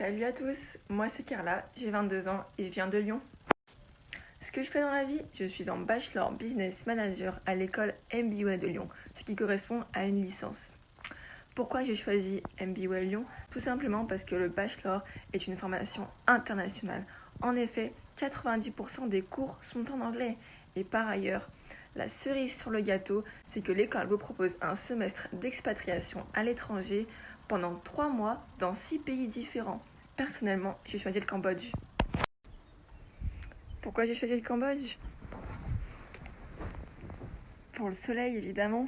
Salut à tous, moi c'est Carla, j'ai 22 ans et je viens de Lyon. Ce que je fais dans la vie, je suis en Bachelor Business Manager à l'école MBA de Lyon, ce qui correspond à une licence. Pourquoi j'ai choisi MBA Lyon? Tout simplement parce que le Bachelor est une formation internationale. En effet, 90% des cours sont en anglais. Et par ailleurs, la cerise sur le gâteau, c'est que l'école vous propose un semestre d'expatriation à l'étranger pendant 3 mois dans 6 pays différents. Personnellement, j'ai choisi le Cambodge. Pourquoi j'ai choisi le Cambodge? Pour le soleil, évidemment.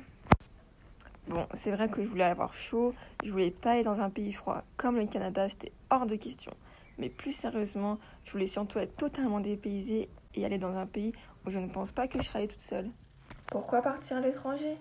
Bon, c'est vrai que je voulais avoir chaud, je voulais pas aller dans un pays froid comme le Canada, c'était hors de question. Mais plus sérieusement, je voulais surtout être totalement dépaysée et aller dans un pays où je ne pense pas que je serais allée toute seule. Pourquoi partir à l'étranger?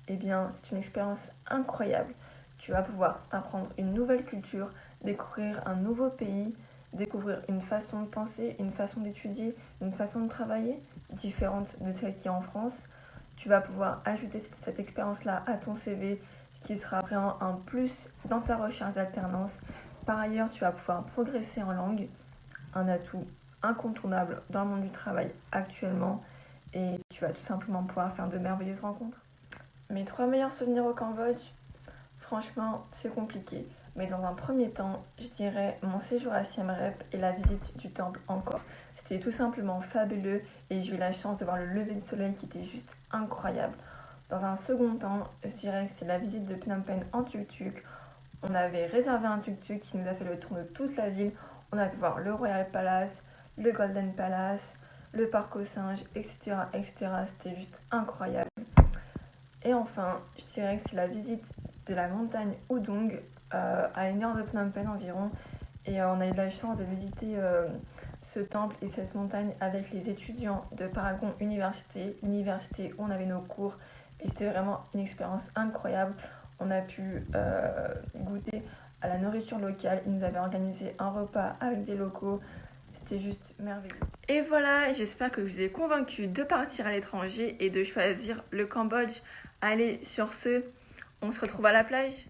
Eh bien, c'est une expérience incroyable. Tu vas pouvoir apprendre une nouvelle culture, découvrir un nouveau pays, découvrir une façon de penser, une façon d'étudier, une façon de travailler différente de celle qui est en France. Tu vas pouvoir ajouter cette expérience-là à ton CV, ce qui sera vraiment un plus dans ta recherche d'alternance. Par ailleurs, tu vas pouvoir progresser en langue, un atout incontournable dans le monde du travail actuellement, et tu vas tout simplement pouvoir faire de merveilleuses rencontres. Mes 3 meilleurs souvenirs au Cambodge, franchement, c'est compliqué. Mais dans un premier temps, je dirais mon séjour à Siem Reap et la visite du temple Angkor. C'était tout simplement fabuleux et j'ai eu la chance de voir le lever de soleil qui était juste incroyable. Dans un second temps, je dirais que c'est la visite de Phnom Penh en tuk-tuk. On avait réservé un tuk-tuk qui nous a fait le tour de toute la ville. On a pu voir le Royal Palace, le Golden Palace, le parc aux singes, etc. etc. C'était juste incroyable. Et enfin, je dirais que c'est la visite de la montagne Udong à 1 heure de Phnom Penh environ. Et on a eu la chance de visiter ce temple et cette montagne avec les étudiants de Paragon Université, l'université où on avait nos cours. Et c'était vraiment une expérience incroyable. On a pu goûter à la nourriture locale. Ils nous avaient organisé un repas avec des locaux. C'était juste merveilleux. Et voilà, j'espère que je vous ai convaincu de partir à l'étranger et de choisir le Cambodge. Allez, sur ce, on se retrouve à la plage.